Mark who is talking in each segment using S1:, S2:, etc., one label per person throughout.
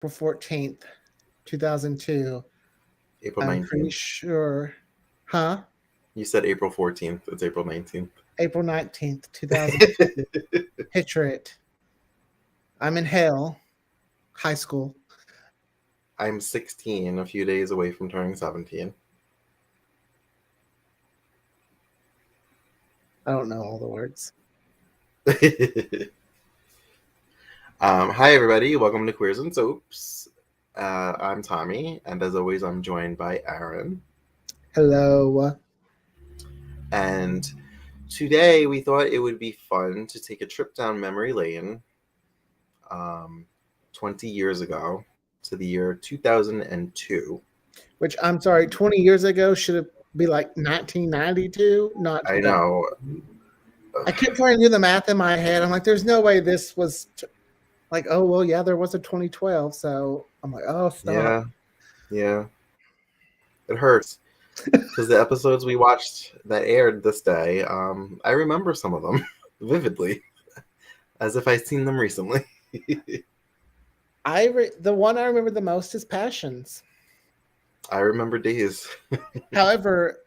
S1: April 14th, 2002.
S2: April
S1: I'm pretty
S2: 19th.
S1: sure. Huh?
S2: You said April 14th. It's April 19th.
S1: April 19th, 2002. Picture it. I'm in hell, high school.
S2: I'm 16, a few days away from turning 17.
S1: I don't know all the words.
S2: Hi, everybody. Welcome to Queers and Soaps. I'm Tommy, and as always, I'm joined by Aaron.
S1: Hello.
S2: And today we thought it would be fun to take a trip down memory lane 20 years ago to the year 2002.
S1: Which, I'm sorry, 20 years ago should have be like 1992, not
S2: I
S1: 2000.
S2: know.
S1: I kept trying to do the math in my head. I'm like, there's no way this was like, oh, well, yeah, there was a 2012. So I'm like, oh, stop.
S2: Yeah. It hurts. Because the episodes we watched that aired this day, I remember some of them vividly, as if I'd seen them recently.
S1: The one I remember the most is Passions.
S2: I remember days.
S1: However,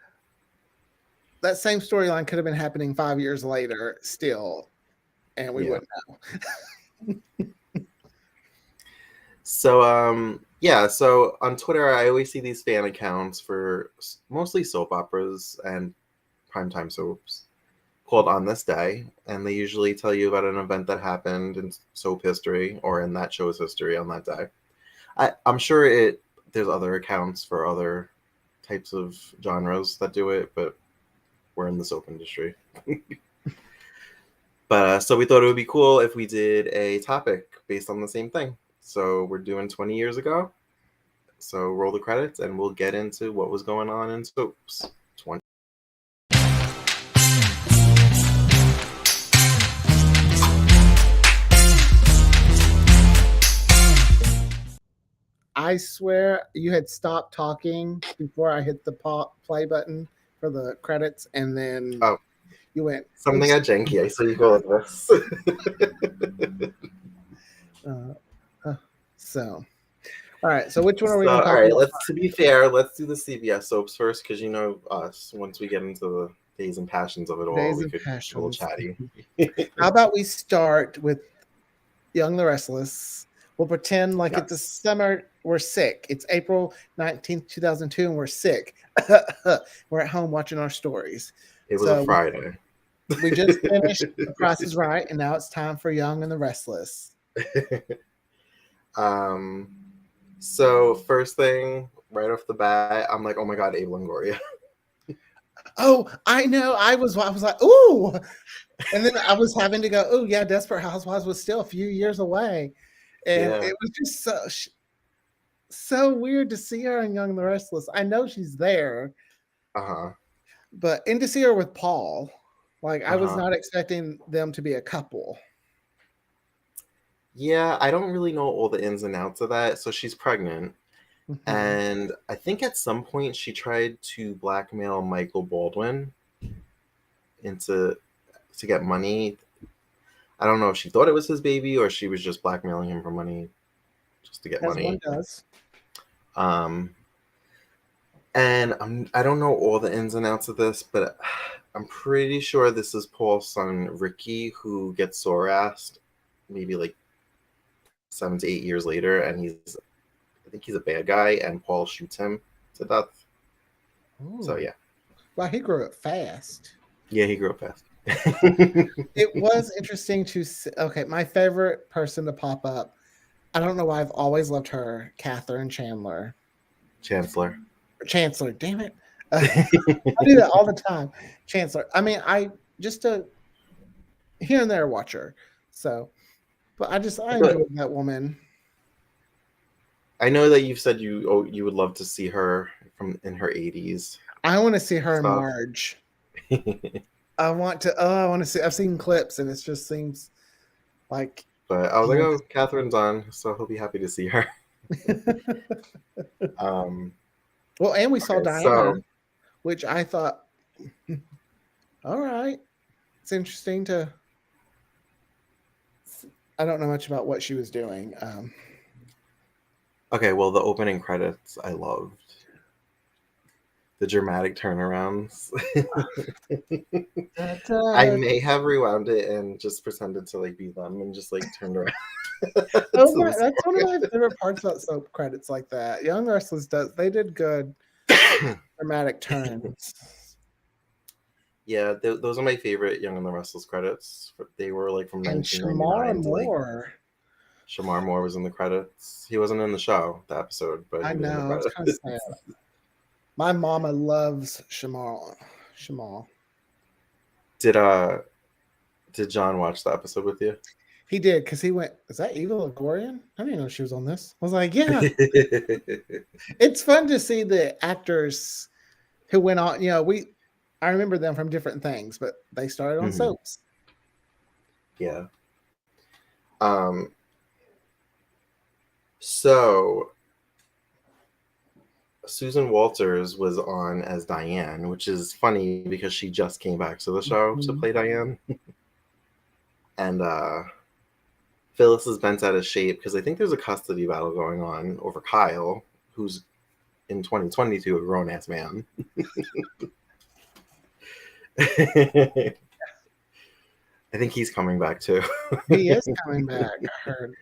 S1: that same storyline could have been happening 5 years later still, and we wouldn't know.
S2: So on Twitter, I always see these fan accounts for mostly soap operas and primetime soaps called On This Day, and they usually tell you about an event that happened in soap history or in that show's history on that day. I'm sure there's other accounts for other types of genres that do it, but we're in the soap industry. But so we thought it would be cool if we did a topic based on the same thing. So we're doing 20 years ago. So roll the credits and we'll get into what was going on in soaps. 20.
S1: I swear you had stopped talking before I hit the play button for the credits, and then you went
S2: something got janky. I saw you go like this.
S1: So, all right. So which one are we going to talk
S2: about?
S1: All right.
S2: To be fair, let's do the CBS soaps first, because you know us. Once we get into the days and passions of it all, we could get a little chatty.
S1: How about we start with Young the Restless? We'll pretend like it's the summer. We're sick. It's April 19th, 2002, and we're sick. We're at home watching our stories.
S2: It was a Friday.
S1: We just finished The Price is Right, and now it's time for Young and the Restless.
S2: So first thing, right off the bat, I'm like, oh my God, Ava Longoria.
S1: Oh, I know. I was like, ooh. And then I was having to go, oh, yeah, Desperate Housewives was still a few years away. And it was just so weird to see her in Young and the Restless. I know she's there. But to see her with Paul, like I was not expecting them to be a couple.
S2: Yeah, I don't really know all the ins and outs of that. So she's pregnant. Mm-hmm. And I think at some point she tried to blackmail Michael Baldwin to get money. I don't know if she thought it was his baby or she was just blackmailing him for money just to get money.
S1: One does.
S2: And I don't know all the ins and outs of this, but I'm pretty sure this is Paul's son, Ricky, who gets sore-assed maybe like 7 to 8 years later, and I think he's a bad guy, and Paul shoots him to death. Ooh. So, yeah.
S1: Well, he grew up fast.
S2: Yeah, he grew up fast.
S1: It was interesting to see. Okay, my favorite person to pop up, I don't know why I've always loved her, Catherine Chandler.
S2: Chancellor,
S1: damn it. I do that all the time. Chancellor. I mean, I just here and there watch her. So, but I enjoyed that woman.
S2: I know that you've said you would love to see her in her 80s.
S1: I want to see her in Marge. I want to see. I've seen clips, and it just seems like.
S2: But I was like, oh, Catherine's on, so he'll be happy to see her.
S1: Well, and we saw Diana, which I thought, all right, it's interesting to. I don't know much about what she was doing.
S2: Okay, well, the opening credits I loved. The dramatic turnarounds. I may have rewound it and just pretended to like be them and just like turned around.
S1: Oh my, that's one of my favorite parts about soap credits like that. Young Restless they did good dramatic turns.
S2: Yeah, those are my favorite Young and the Restless credits. They were like from
S1: And Shamar
S2: 1999 to like
S1: Moore.
S2: Shamar Moore was in the credits. He wasn't in the show, the episode, but
S1: I
S2: he was in the
S1: know, it's kind of sad.
S2: credits.
S1: My mama loves Shamar. Shamar.
S2: Did John watch the episode with you?
S1: He did, because he went, is that Eva Longoria? I didn't know she was on this. I was like, yeah. It's fun to see the actors who went on, I remember them from different things, but they started on soaps.
S2: Yeah. So Susan Walters was on as Diane, which is funny because she just came back to the show to play Diane. And Phyllis is bent out of shape because I think there's a custody battle going on over Kyle, who's in 2022 a grown-ass man. I think he's coming back too.
S1: He is coming back. I heard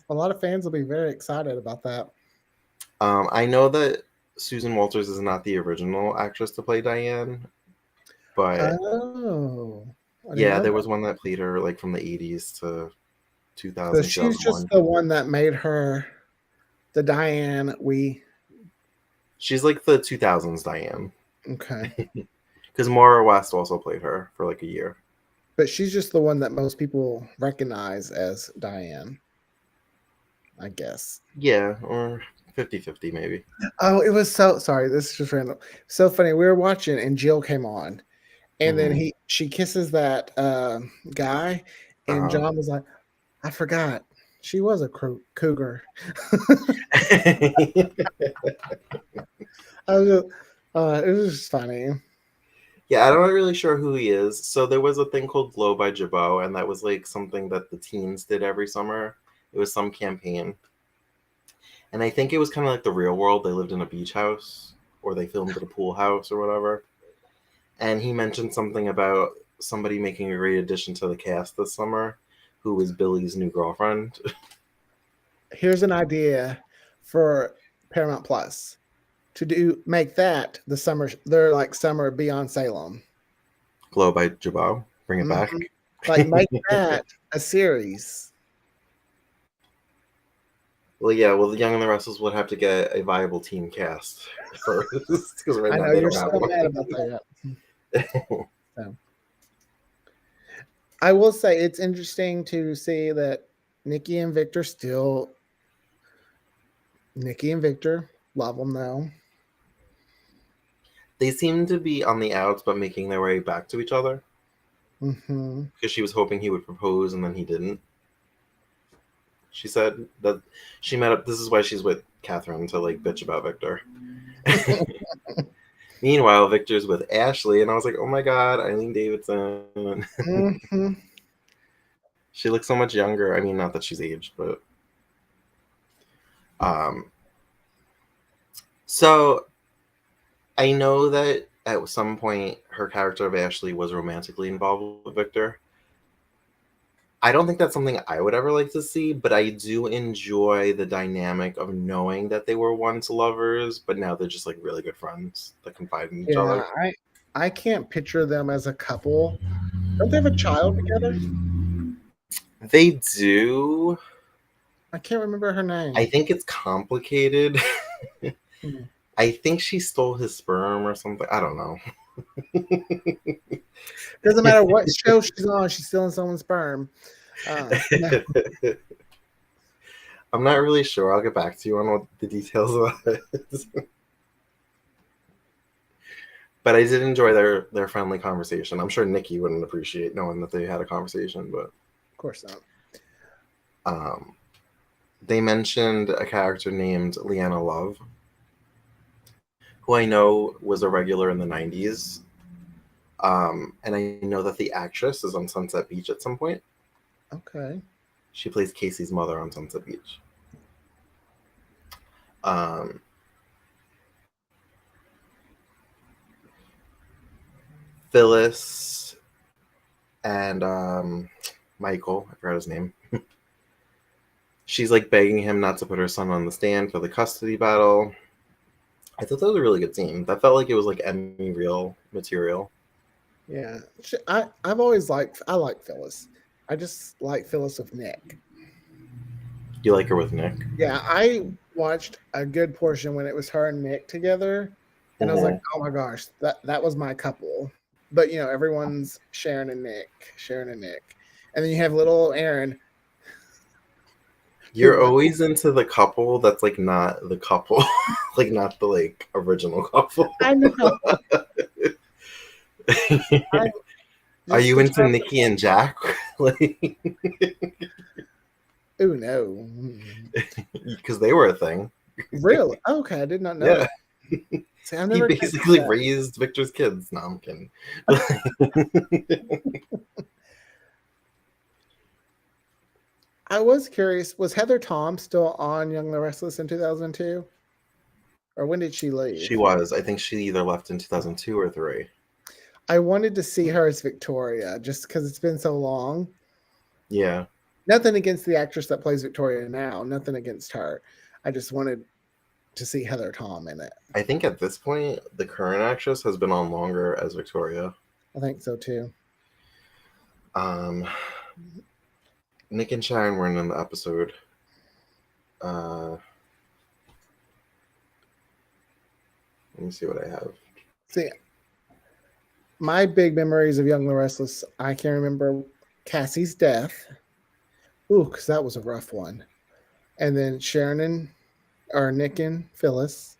S1: a lot of fans will be very excited about that.
S2: I know that Susan Walters is not the original actress to play Diane, but yeah, there was one that played her like from the 80s to 2000.
S1: So she's just the one that made her the Diane
S2: She's like the 2000s Diane.
S1: Okay.
S2: Because Maura West also played her for like a year.
S1: But she's just the one that most people recognize as Diane, I guess.
S2: Yeah, or 50-50 maybe.
S1: Oh, it was sorry, this is just random. So funny. We were watching and Jill came on. And then she kisses that guy, and John was like, I forgot. She was a cougar. It was just funny.
S2: Yeah, I'm not really sure who he is. So there was a thing called Glow by Jabot, and that was like something that the teens did every summer. It was some campaign. And I think it was kind of like the real world. They lived in a beach house, or they filmed at a pool house or whatever. And he mentioned something about somebody making a great addition to the cast this summer, who was Billy's new girlfriend.
S1: Here's an idea for Paramount Plus to make that the summer. They're like Summer Beyond Salem.
S2: Glow by Jabot. Bring it back.
S1: Like make that a series.
S2: Well, yeah. Well, the Young and the Restless would have to get a viable team cast first, because right now they don't have one. Mad about that.
S1: So. I will say it's interesting to see that Nikki and Victor love them though.
S2: They seem to be on the outs, but making their way back to each other. Because she was hoping he would propose, and then he didn't. She said that she met up. This is why she's with Catherine, to like bitch about Victor. Meanwhile, Victor's with Ashley, and I was like, oh my God, Eileen Davidson. She looks so much younger. I mean, not that she's aged, but so I know that at some point her character of Ashley was romantically involved with Victor. I don't think that's something I would ever like to see, but I do enjoy the dynamic of knowing that they were once lovers, but now they're just like really good friends that confide in each other.
S1: I can't picture them as a couple. Don't they have a child together?
S2: They do.
S1: I can't remember her name.
S2: I think it's complicated. I think she stole his sperm or something. I don't know.
S1: Doesn't matter what show she's on, she's stealing someone's sperm.
S2: I'm not really sure. I'll get back to you on what the details of it is. But I did enjoy their friendly conversation. I'm sure Nikki wouldn't appreciate knowing that they had a conversation, but
S1: of course not.
S2: They mentioned a character named Lyanna Love, who I know was a regular in the 90s. And I know that the actress is on Sunset Beach at some point.
S1: Okay.
S2: She plays Casey's mother on Sunset Beach. Um, Phyllis and Michael, I forgot his name. She's like begging him not to put her son on the stand for the custody battle. I thought that was a really good scene. That felt like it was like Emmy reel material.
S1: Yeah, I've always I like Phyllis. I just like Phyllis with Nick.
S2: You like her with Nick?
S1: Yeah, I watched a good portion when it was her and Nick together, and I was like, oh my gosh, that was my couple. But everyone's Sharon and Nick, and then you have little Aaron.
S2: You're always into the couple that's like not the couple, like not the like original couple.
S1: I know.
S2: Are you into Nikki and Jack? Like,
S1: oh no,
S2: because they were a thing.
S1: Really? Okay, I did not know.
S2: Yeah.
S1: That. See, I
S2: He
S1: never
S2: basically raised Victor's kids. No, I'm kidding.
S1: I was curious, was Heather Tom still on Young and the Restless in 2002? Or when did she leave?
S2: She was. I think she either left in 2002 or 3.
S1: I wanted to see her as Victoria just because it's been so long.
S2: Yeah.
S1: Nothing against the actress that plays Victoria now. Nothing against her. I just wanted to see Heather Tom in it.
S2: I think at this point, the current actress has been on longer as Victoria.
S1: I think so too.
S2: Nick and Sharon were in the episode. Let me see what I have.
S1: See, my big memories of Young and the Restless, I can remember Cassie's death. Ooh, because that was a rough one. And then Nick and Phyllis.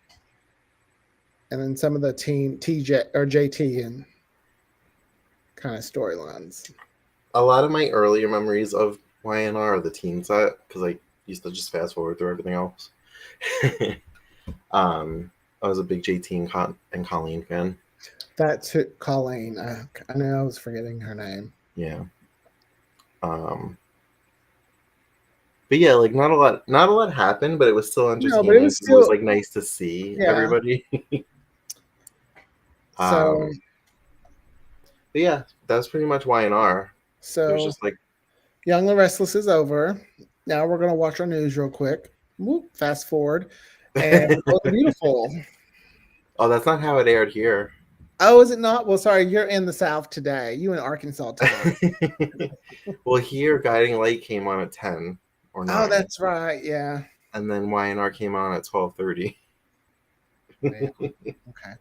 S1: And then some of the TJ or JT and kind of storylines.
S2: A lot of my earlier memories of YNR are the teen set because I used to just fast forward through everything else. I was a big JT and Colleen fan.
S1: That's Colleen. I know I was forgetting her name.
S2: Yeah. But yeah, like not a lot happened, but it was still entertaining. No, but it was like nice to see everybody.
S1: So,
S2: but yeah, that's pretty much YNR.
S1: So
S2: it was just like
S1: Young and Restless is over. Now we're gonna watch our news real quick. Whoop, fast forward. And Beautiful.
S2: Oh, that's not how it aired here.
S1: Oh, is it not? Well, sorry, you're in the South today. You in Arkansas today.
S2: Well, here Guiding Light came on at 10 or 9.
S1: Oh, that's right. Yeah.
S2: And then YNR came on at 12:30.
S1: Okay.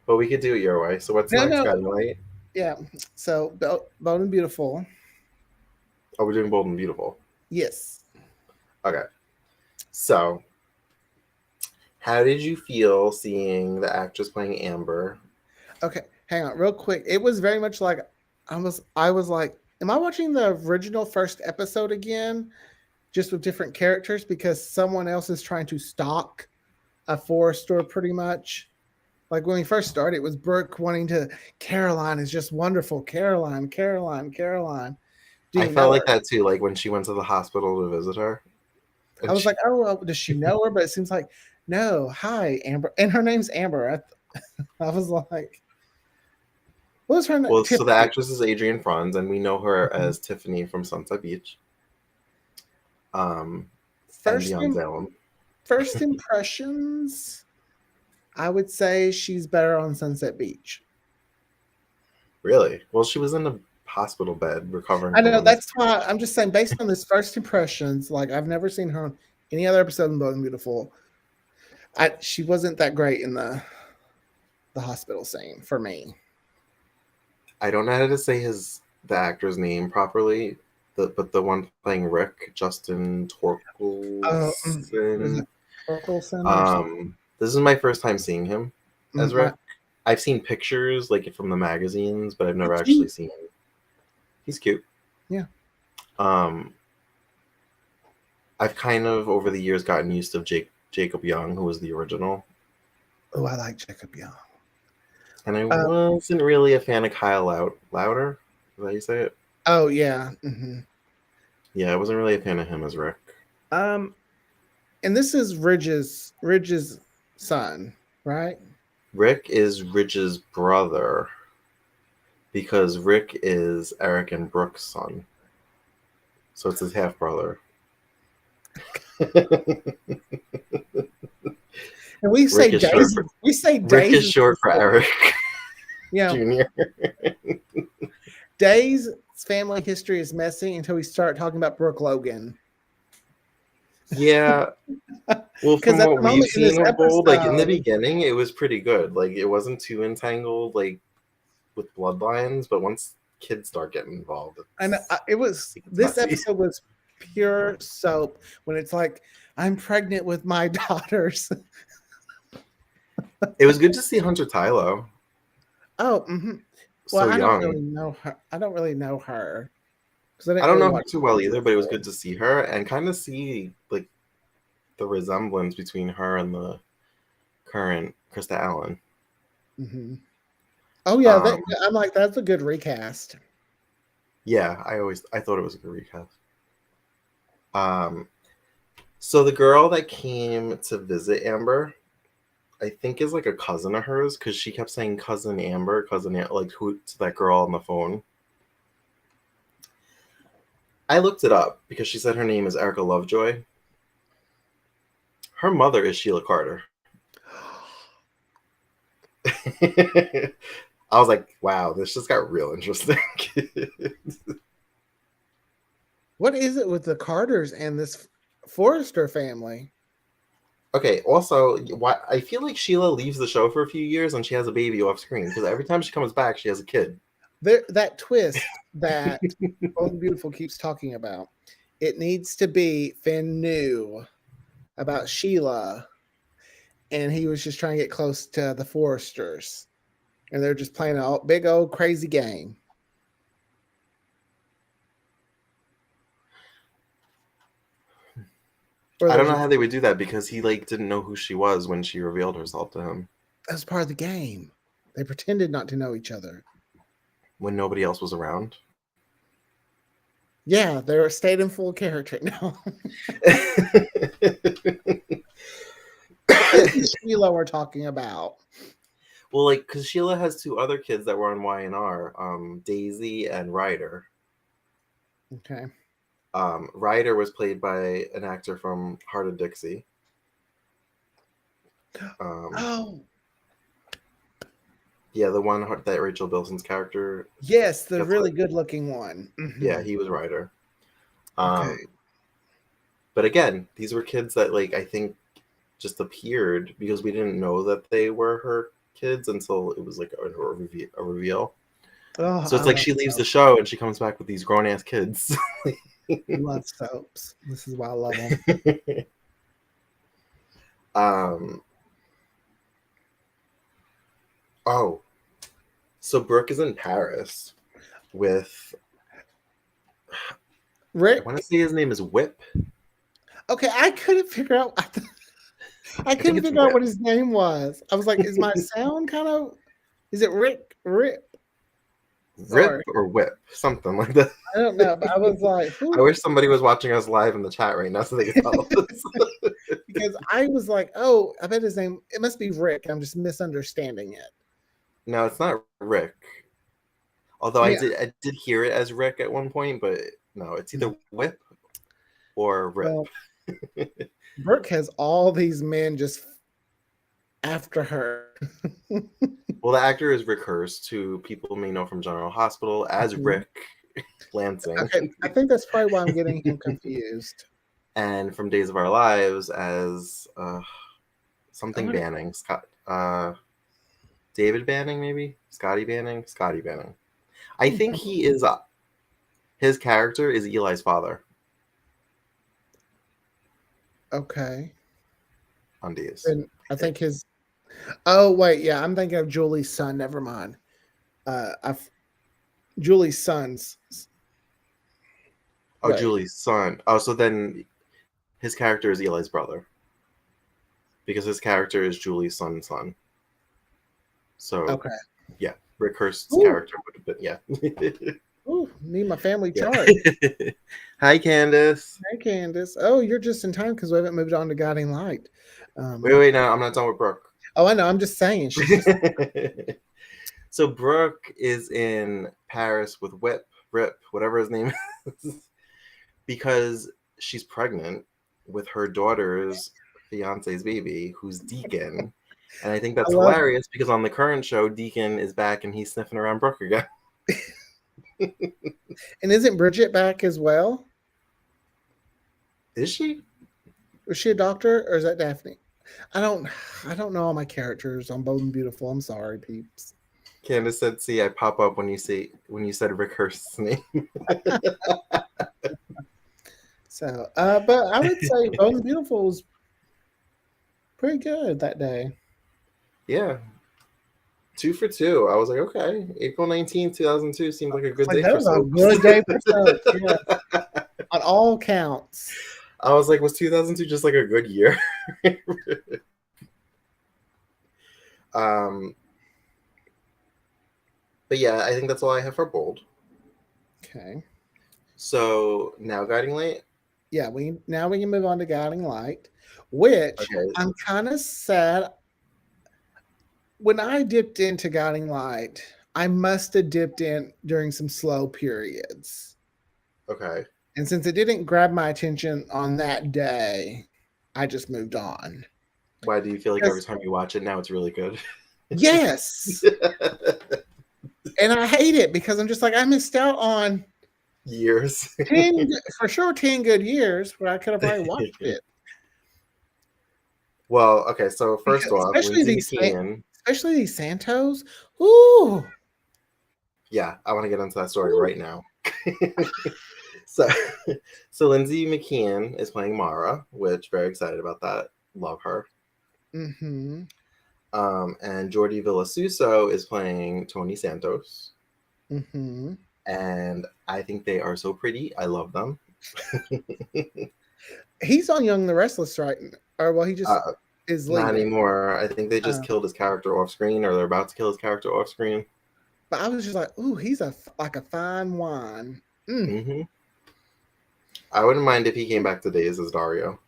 S2: But we could do it your way. So what's next, Guiding Light?
S1: Yeah. So Bold and Beautiful.
S2: Oh, we're doing Bold and Beautiful.
S1: Yes.
S2: Okay. So, how did you feel seeing the actress playing Amber?
S1: Okay, hang on, real quick. It was very much like I was like, am I watching the original first episode again, just with different characters because someone else is trying to stalk a forest store pretty much? Like when we first started, it was Brooke wanting to. Caroline is just wonderful. Caroline.
S2: I felt like that too. Like when she went to the hospital to visit her.
S1: I was like, oh, well, does she know her? But it seems like, no. Hi, Amber, and her name's Amber. I was like, what was her name?
S2: Well, Tiffany. So the actress is Adrienne Franz, and we know her as Tiffany from Sunset Beach.
S1: First impressions, I would say she's better on Sunset Beach.
S2: Really? Well, she was in a hospital bed recovering.
S1: I know, that's why I'm just saying, based on this first impressions, like I've never seen her on any other episode of Bold and Beautiful. She wasn't that great in the hospital scene for me.
S2: I don't know how to say the actor's name properly, but the one playing Rick, Justin Torkelson. This is my first time seeing him as Rick. I've seen pictures like from the magazines, but I've never actually seen him. He's cute.
S1: Yeah.
S2: I've kind of over the years gotten used to Jacob Young, who was the original.
S1: Oh, I like Jacob Young.
S2: And I wasn't really a fan of Kyle Louder. Is that how you say it?
S1: Oh, yeah. Mm-hmm.
S2: Yeah, I wasn't really a fan of him as Rick.
S1: And this is Ridge's son, right?
S2: Rick is Ridge's brother because Rick is Eric and Brooke's son. So it's his half brother.
S1: And we say Daisy. We say
S2: Rick
S1: Daisy.
S2: is short for Eric
S1: Yeah.
S2: Jr.
S1: Day's family history is messy until we start talking about Brooke Logan.
S2: Yeah. Well, from what we've seen of Bold, like in the beginning, it was pretty good. Like it wasn't too entangled, like with bloodlines, but once kids start getting involved,
S1: and it was this messy. Episode was pure soap when it's like I'm pregnant with my daughters.
S2: It was good to see Hunter Tylo.
S1: Oh, mm-hmm. Well, I don't really know her. I don't really know her.
S2: I don't know her too well either, but it was good to see her and kind of see like the resemblance between her and the current Krista Allen.
S1: Mm-hmm. Oh yeah, I'm like, that's a good recast.
S2: Yeah, I thought it was a good recast. So the girl that came to visit Amber, I think is like a cousin of hers because she kept saying cousin Amber, like who to that girl on the phone. I looked it up because she said her name is Erica Lovejoy. Her mother is Sheila Carter. I was like, wow, this just got real interesting.
S1: What is it with the Carters and this Forrester family?
S2: Okay, also, I feel like Sheila leaves the show for a few years and she has a baby off screen because every time she comes back, she has a kid.
S1: That twist that Bold Beautiful keeps talking about, it needs to be Finn knew about Sheila and he was just trying to get close to the Forresters. And they're just playing a big old crazy game.
S2: I don't know how they would do that because he like didn't know who she was when she revealed herself to him.
S1: That's part of the game. They pretended not to know each other.
S2: When nobody else was around?
S1: Yeah, they're stayed in full character now. This is Sheila we're talking about.
S2: Well, like, because Sheila has two other kids that were on Y&R, Daisy and Ryder.
S1: Okay.
S2: Ryder was played by an actor from Heart of Dixie.
S1: Oh.
S2: Yeah, the one that Rachel Bilson's character.
S1: Yes, the really good-looking one.
S2: Mm-hmm. Yeah, he was Ryder. Okay. But again, these were kids that, like, I think just appeared because we didn't know that they were her kids until it was like a reveal. Oh, so it's like she leaves the show and she comes back with these grown-ass kids.
S1: I love soaps. This is why I love them.
S2: Oh, so Brooke is in Paris with
S1: Rick.
S2: I want to say his name is Whip.
S1: Okay, I couldn't figure out. I couldn't figure out what his name was. I was like, is my sound kind of? Is it Rick?
S2: Rip or Whip, something like that.
S1: I don't know, but I was like,
S2: I wish somebody was watching us live in the chat right now so they could tell us.
S1: Because I was like, oh, I bet his name, it must be Rick. I'm just misunderstanding it.
S2: No, it's not Rick. Although I did hear it as Rick at one point, but no, it's either Whip or Rip.
S1: Well, Brooke has all these men just after her.
S2: Well, the actor is Rick Hurst, who people may know from General Hospital as Rick Lansing.
S1: Okay, I think that's probably why I'm getting him confused.
S2: And from Days of Our Lives as something Banning. David Banning, maybe? Scotty Banning? Scotty Banning. I think he is... his character is Eli's father.
S1: Okay.
S2: On Days.
S1: And I think his... Oh, wait, yeah, I'm thinking of Julie's son. Never mind. Julie's son's...
S2: Oh, Julie's son. Oh, so then his character is Eli's brother. Because his character is Julie's son's son. So, okay. Yeah, Rick Hurst's character would have been, yeah.
S1: Ooh, need my family
S2: Yeah.
S1: chart.
S2: Hi, Candace.
S1: Hey, Candace. Oh, you're just in time because we haven't moved on to Guiding Light.
S2: Wait, no, I'm not done with Brooke.
S1: Oh, I know. I'm just saying. She's just.
S2: So Brooke is in Paris with Rip, whatever his name is, because she's pregnant with her daughter's fiance's baby, who's Deacon. And I think
S1: I
S2: that's
S1: love.
S2: hilarious because on the current show, Deacon is back and he's sniffing around Brooke again.
S1: And isn't Bridget back as well?
S2: Is she?
S1: Was she a doctor or is that Daphne? I don't know all my characters on Bold and Beautiful. I'm sorry, peeps.
S2: Candace said, "See, I pop up when you said Rick Hurst's name."
S1: So, but I would say Bold and Beautiful was pretty good that day.
S2: Yeah, 2 for 2. I was like, okay, April 19th, 2002 seemed like a good
S1: Like
S2: day
S1: that
S2: for
S1: was a
S2: soaps.
S1: good day for soaps. Yeah, on all counts.
S2: I was like, was 2002 just like a good year? um, but yeah, I think that's all I have for Bold.
S1: Okay.
S2: So now Guiding Light.
S1: Yeah, we can move on to Guiding Light, which
S2: Okay.
S1: I'm kind of sad. When I dipped into Guiding Light, I must have dipped in during some slow periods.
S2: Okay.
S1: And since it didn't grab my attention on that day, I just moved on.
S2: Why do you feel like every time you watch it now it's really good?
S1: Yes. And I hate it because I'm just like, I missed out on
S2: years.
S1: 10 good years where I could have probably watched it.
S2: Well, okay, so first off,
S1: especially
S2: Lindsay McKeon.
S1: Especially these Santos. Ooh.
S2: Yeah, I want to get into that story right now. so Lindsay McKeon is playing Mara, which very excited about that. Love her.
S1: Mm-hmm.
S2: And Jordi Villasuso is playing Tony Santos.
S1: Mm-hmm.
S2: And I think they are so pretty. I love them.
S1: He's on Young the Restless, right? Or well, he just is leaving.
S2: Not anymore. I think they just killed his character off screen, or they're about to kill his character off screen.
S1: But I was just like, ooh, he's like a fine wine.
S2: Mm-hmm. I wouldn't mind if he came back to Days as Dario.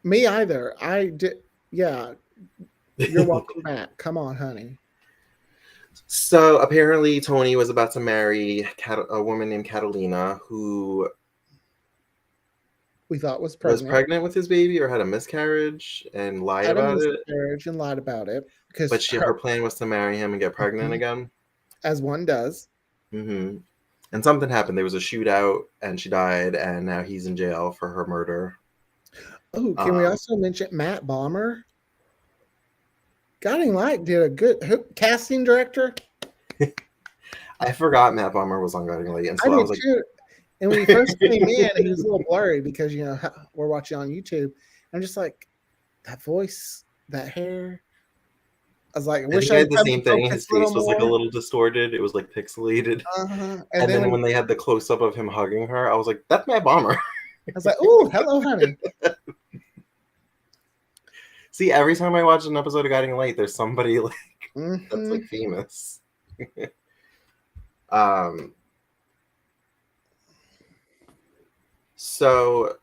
S1: Me either. I did. Yeah. You're welcome back. Come on, honey.
S2: So apparently Tony was about to marry a woman named Catalina who
S1: we thought was pregnant
S2: with his baby or had a miscarriage and lied about it.
S1: And lied about it
S2: but her plan was to marry him and get pregnant again,
S1: as one does.
S2: Mm-hmm. And something happened. There was a shootout, and she died, and now he's in jail for her murder.
S1: Oh, can we also mention Matt Bomber? Guiding Light did a good casting director.
S2: I forgot Matt Bomber was on Guiding Light, and so I was like,
S1: too. And when he first came in, he was a little blurry because we're watching on YouTube. I'm just like, that voice, that hair. I was like, I wish I
S2: had the same thing. His face was like a little distorted. It was like pixelated. And then when they had the close up of him hugging her, I was like, that's Matt Bomber.
S1: I was like, oh, hello, honey.
S2: See, every time I watch an episode of Guiding Light, there's somebody like that's like famous. So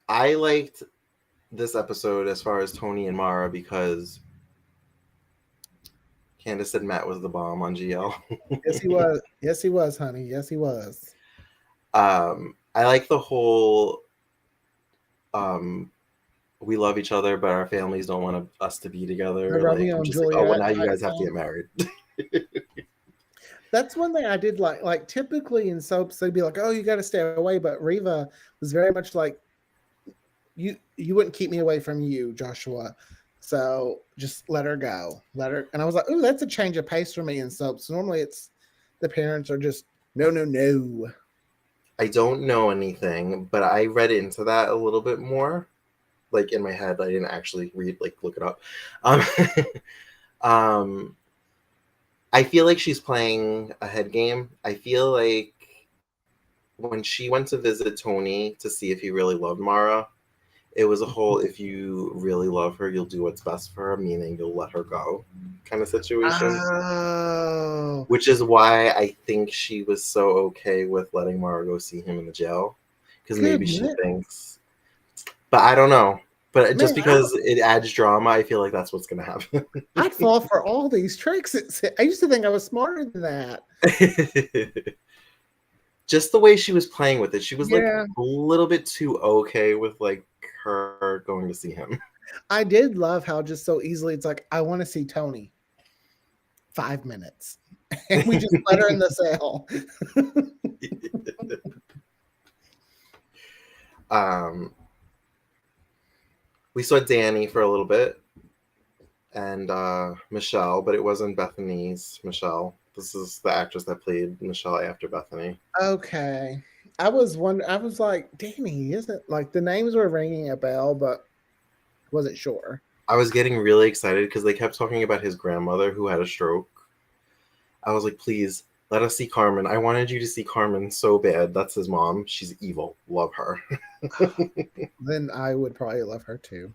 S2: I liked this episode as far as Tony and Mara because Candace said Matt was the bomb on GL.
S1: Yes, he was. Yes, he was, honey. Yes, he was.
S2: I like the whole we love each other, but our families don't want us to be together.
S1: Romeo and Juliet.
S2: Like, oh, well, now you guys have to get married.
S1: That's one thing I did like. Like typically in soaps, they'd be like, "Oh, you got to stay away," but Reva was very much like, "You wouldn't keep me away from you, Joshua. So just let her go, let her." And I was like, "Ooh, that's a change of pace for me in soaps. Normally, it's the parents are just no, no, no."
S2: I don't know anything, but I read into that a little bit more. Like in my head, I didn't actually look it up. I feel like she's playing a head game. I feel like when she went to visit Tony to see if he really loved Mara, it was a whole, if you really love her, you'll do what's best for her, meaning you'll let her go. kind of situation.
S1: Oh,
S2: Which is why I think she was so okay with letting Mara go see him in the jail. Because maybe she
S1: goodness.
S2: thinks. But I don't know. But just
S1: Man,
S2: because it adds drama, I feel like that's what's going to happen.
S1: I'd fall for all these tricks. I used to think I was smarter than that.
S2: Just the way she was playing with it, she was like
S1: Yeah,
S2: a little bit too okay with like her going to see him.
S1: I did love how just so easily it's like, I want to see Tony. 5 minutes. And we just let her in the cell.
S2: We saw Danny for a little bit and Michelle, but it wasn't Bethany's Michelle. This is the actress that played Michelle after Bethany.
S1: Okay. I was like, Danny, isn't like the names were ringing a bell, but wasn't sure.
S2: I was getting really excited because they kept talking about his grandmother who had a stroke. I was like, please let us see Carmen. I wanted you to see Carmen so bad. That's his mom. She's evil. Love her.
S1: Then I would probably love her too.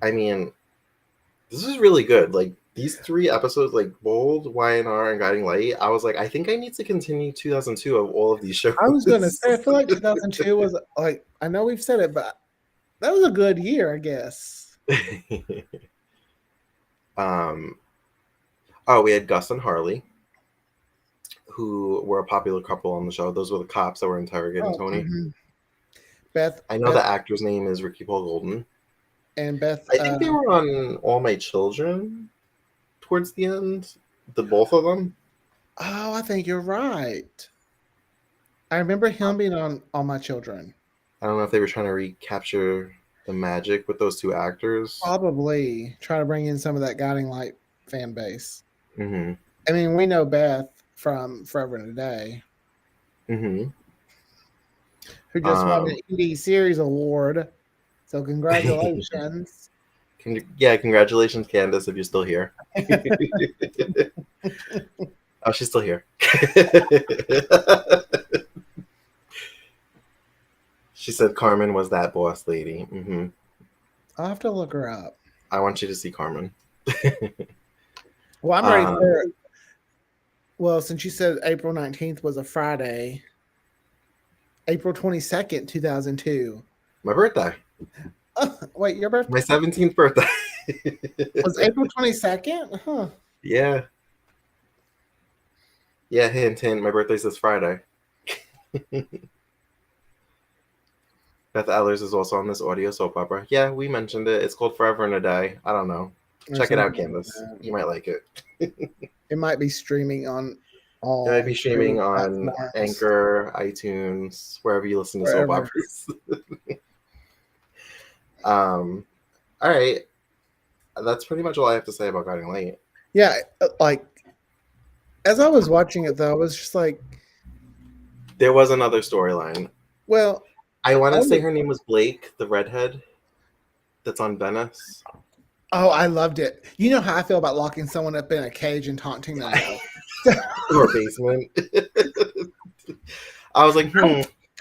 S2: I mean, this is really good. Like these 3 episodes, like Bold, YNR, and Guiding Light, I was like, I think I need to continue 2002 of all of these shows.
S1: I was gonna say, I feel like 2002 was like, I know we've said it, but that was a good year, I guess.
S2: Oh, we had Gus and Harley, who were a popular couple on the show. Those were the cops that were interrogating Tony.
S1: Mm-hmm. Beth.
S2: I know the actor's name is Ricky Paul Golden.
S1: And Beth.
S2: I think they were on All My Children towards the end. The both of them.
S1: Oh, I think you're right. I remember him being on All My Children.
S2: I don't know if they were trying to recapture the magic with those 2 actors.
S1: Probably try to bring in some of that Guiding Light fan base.
S2: Mm-hmm.
S1: I mean, we know Beth from Forever and a Day,
S2: Mm-hmm.
S1: who just won an indie series award. So congratulations.
S2: Yeah, congratulations, Candace, if you're still here. Oh, she's still here. She said Carmen was that boss lady. Mm-hmm.
S1: I'll have to look her up.
S2: I want you to see Carmen.
S1: Well, I'm ready for it. Well, since you said April 19th was a Friday, April 22nd, 2002.
S2: My birthday.
S1: Wait, your birthday?
S2: My 17th birthday.
S1: Was April 22nd? Huh.
S2: Yeah. Yeah, hint, hint. My birthday's this Friday. Beth Ehlers is also on this audio soap opera. Yeah, we mentioned it. It's called Forever and a Day. I don't know. Check it out, Candace. You might like it.
S1: It might be streaming on all.
S2: It might be streaming on Anchor, iTunes, wherever you listen to soap operas. All right. That's pretty much all I have to say about Guiding Light.
S1: Yeah, like as I was watching it, though, I was just like,
S2: there was another storyline.
S1: Well,
S2: I want to say her name was Blake, the redhead that's on Venice.
S1: Oh, I loved it. You know how I feel about locking someone up in a cage and taunting them.
S2: Or basement. I was like,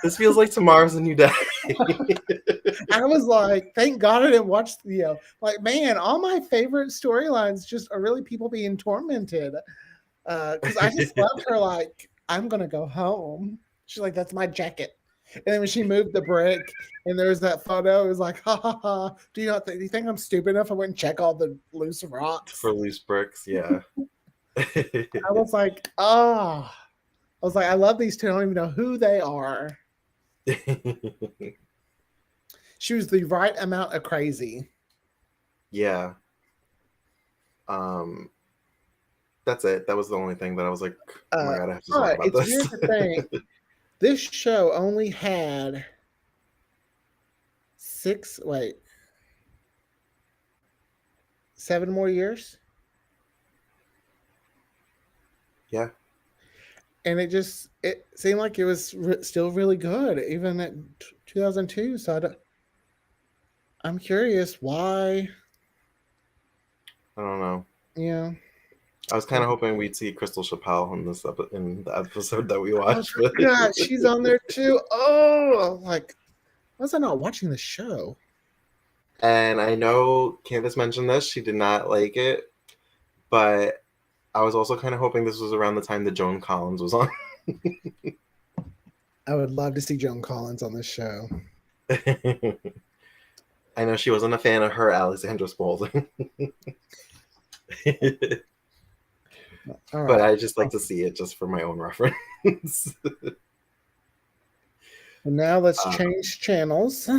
S2: this feels like tomorrow's a new day.
S1: I was like, thank God I didn't watch the like, man, all my favorite storylines just are really people being tormented. Because I just loved her like, I'm gonna go home. She's like, that's my jacket. And then when she moved the brick and there was that photo, it was like, ha ha ha. Do you think I'm stupid enough I went and check all the loose rocks?
S2: For loose bricks, yeah.
S1: I was like, I was like, I love these two. I don't even know who they are. She was the right amount of crazy.
S2: Yeah. That's it. That was the only thing that I was like, oh my God, I have to talk about this.
S1: Here's the thing. This show only had 7 more years?
S2: Yeah.
S1: And it seemed like it was still really good, even at 2002. So I'm curious why.
S2: I don't know.
S1: Yeah.
S2: I was kind of hoping we'd see Crystal Chappelle in the episode that we watched.
S1: Oh, God, she's on there too. Oh, like, was I not watching the show?
S2: And I know Candace mentioned this. She did not like it. But I was also kind of hoping this was around the time that Joan Collins was on.
S1: I would love to see Joan Collins on this show.
S2: I know she wasn't a fan of her Alexandra Spaulding.
S1: All right.
S2: But I just like to see it just for my own reference.
S1: And now let's change channels.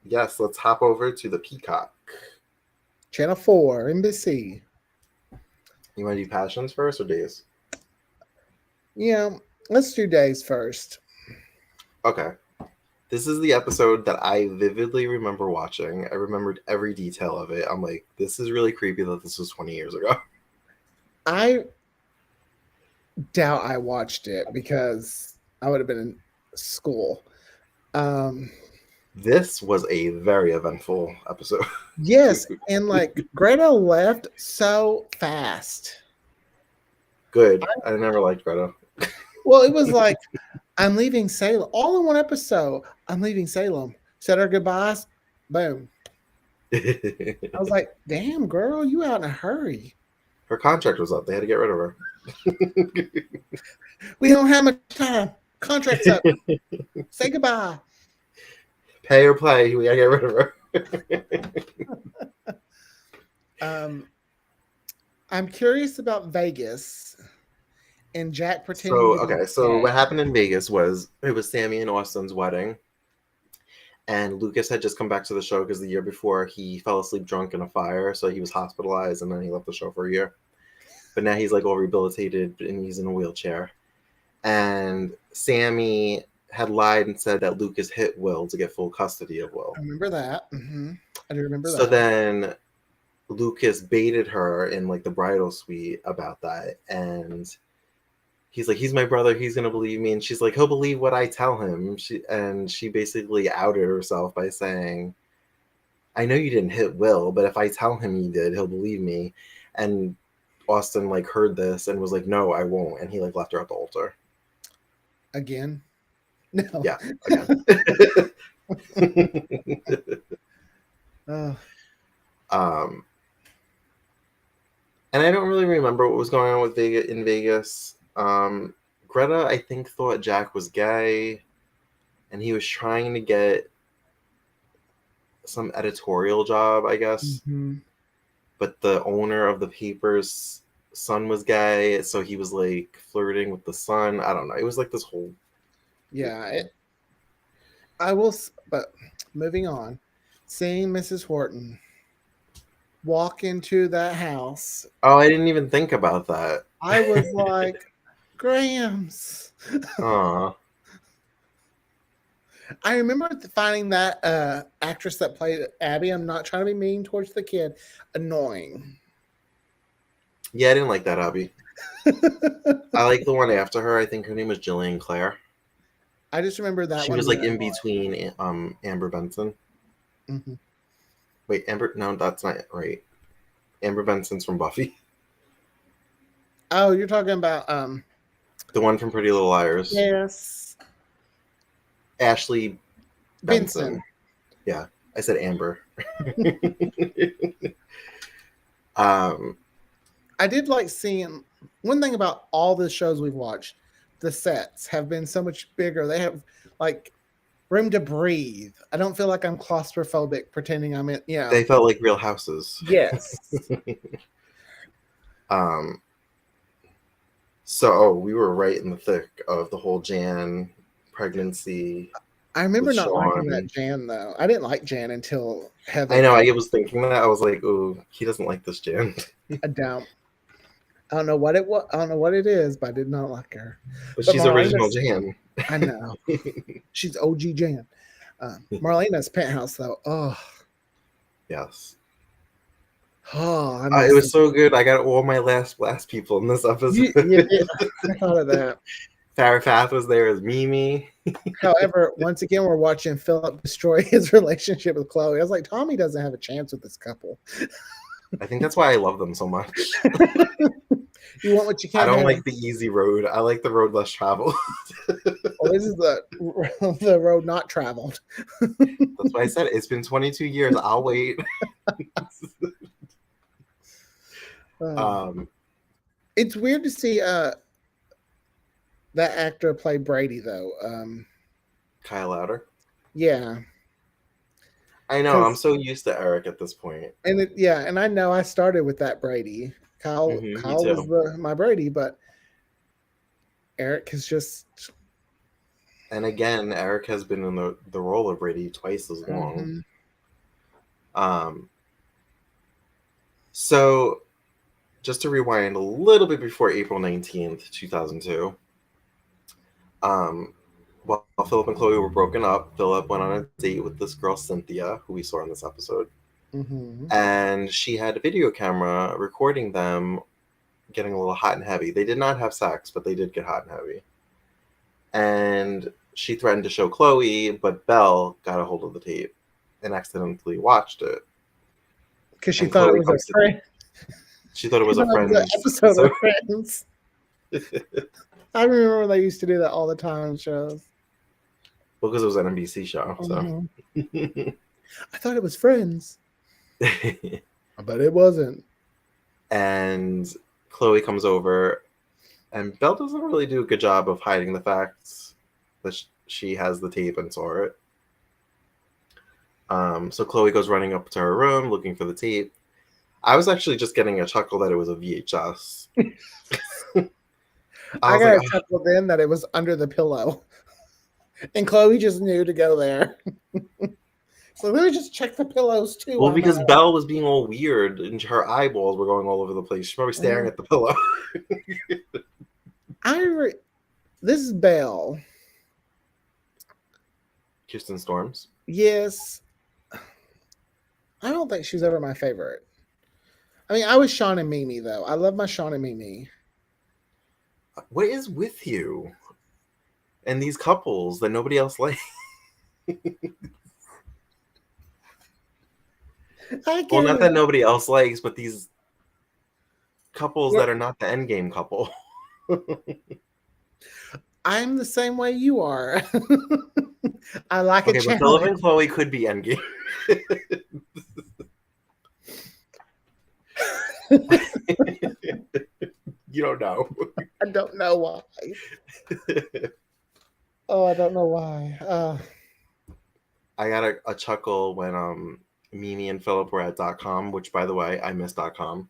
S2: Yes, let's hop over to the Peacock.
S1: Channel 4, NBC.
S2: You want to do Passions first or Days?
S1: Yeah, let's do Days first.
S2: Okay. This is the episode that I vividly remember watching. I remembered every detail of it. I'm like, this is really creepy that this was 20 years ago.
S1: I doubt I watched it because I would have been in school.
S2: This was a very eventful episode.
S1: Yes, and like Greta left so fast.
S2: Good. I never liked Greta.
S1: Well, it was like, I'm leaving Salem. All in one episode. I'm leaving Salem. Said our goodbyes. Boom. I was like, damn, girl, you out in a hurry.
S2: Her contract was up. They had to get rid of her.
S1: We don't have much time. Contract's up. Say goodbye.
S2: Pay or play. We got to get rid of her.
S1: I'm curious about Vegas and Jack pretending.
S2: So what happened in Vegas was it was Sammy and Austin's wedding. And Lucas had just come back to the show because the year before he fell asleep drunk in a fire. So he was hospitalized and then he left the show for a year. But now he's like all rehabilitated and he's in a wheelchair. And Sammy had lied and said that Lucas hit Will to get full custody of Will.
S1: I remember that. Mm-hmm. I do remember that.
S2: So then Lucas baited her in like the bridal suite about that. And he's like, he's my brother. He's going to believe me. And she's like, he'll believe what I tell him. She basically outed herself by saying, I know you didn't hit Will, but if I tell him you did, he'll believe me. And Austin like heard this and was like, no, I won't. And he like left her at the altar.
S1: Again? No.
S2: Yeah, again. And I don't really remember what was going on with Vegas. Greta, I think, thought Jack was gay, and he was trying to get some editorial job, I guess.
S1: Mm-hmm.
S2: But the owner of the paper's son was gay, so he was like flirting with the son. I don't know. It was like this whole.
S1: Yeah, but moving on, seeing Mrs. Horton walk into that house.
S2: Oh, I didn't even think about that.
S1: I was like, Grams.
S2: Aw.
S1: I remember finding that actress that played Abby, I'm not trying to be mean towards the kid, annoying.
S2: Yeah, I didn't like that, Abby. I like the one after her. I think her name was Jillian Clare.
S1: I just remember that
S2: she
S1: one.
S2: Was like in between Amber Benson.
S1: Mm-hmm.
S2: Wait, Amber? No, that's not right. Amber Benson's from Buffy.
S1: Oh, you're talking about
S2: the one from Pretty Little Liars.
S1: Yes.
S2: Ashley Benson. Yeah, I said Amber.
S1: I did like seeing one thing about all the shows we've watched. The sets have been so much bigger. They have like room to breathe. I don't feel like I'm claustrophobic pretending I'm in. Yeah,
S2: they felt like real houses.
S1: Yes.
S2: So we were right in the thick of the whole Jan pregnancy.
S1: I remember not liking that Jan though. I didn't like Jan until Heather.
S2: I know. I was thinking that. I was like, "Oh, he doesn't like this Jan."
S1: I don't. I don't know what it was. I don't know what it is, but I did not like her.
S2: But she's original Jan.
S1: I know. She's OG Jan. Marlena's penthouse, though. Oh.
S2: Yes.
S1: Oh,
S2: it was so good. I got all my last people in this episode.
S1: Yeah, I thought of that.
S2: Farrah Fawcett was there as Mimi.
S1: However, once again, we're watching Philip destroy his relationship with Chloe. I was like, Tommy doesn't have a chance with this couple.
S2: I think that's why I love them so much.
S1: You want what you can.
S2: I don't like the easy road. I like the road less traveled.
S1: Well, this is the the road not traveled.
S2: That's why I said it's been 22 years. I'll wait.
S1: It's weird to see that actor play Brady though.
S2: Kyle Louder.
S1: Yeah.
S2: I know. I'm so used to Eric at this point.
S1: And I know I started with that Brady. Kyle
S2: Me
S1: was
S2: too.
S1: my Brady, but Eric is just.
S2: And again, Eric has been in the role of Brady twice as long. So just to rewind a little bit before April 19th, 2002, while Philip and Chloe were broken up, Philip went on a date with this girl, Cynthia, who we saw in this episode. And she had a video camera recording them getting a little hot and heavy. They did not have sex, but they did get hot and heavy. And she threatened to show Chloe, but Belle got a hold of the tape and accidentally watched it.
S1: Because she thought it was a friend.
S2: She thought it was a Friends
S1: episode of Friends. I remember when they used to do that all the time on shows.
S2: Well, because it was an NBC show. So
S1: I thought it was Friends. But it wasn't.
S2: And Chloe comes over, and Belle doesn't really do a good job of hiding the facts that she has the tape and saw it. So Chloe goes running up to her room looking for the tape. I was actually just getting a chuckle that it was a VHS.
S1: I got a chuckle then that it was under the pillow. And Chloe just knew to go there. So let me just check the pillows too.
S2: Well, because Belle was being all weird and her eyeballs were going all over the place. She's probably staring at the pillow.
S1: This is Belle.
S2: Kirsten Storms?
S1: Yes. I don't think she was ever my favorite. I mean, I was Sean and Mimi, though. I love my Sean and Mimi.
S2: What is with you and these couples that nobody else likes? Well, not that nobody else likes, but these couples that are not the endgame couple.
S1: I'm the same way you are. I like a challenge.
S2: But Philip and Chloe could be endgame. You don't know.
S1: I don't know why. I don't know why.
S2: I got a chuckle when Mimi and Philip were at .com, which, by the way, I miss .com.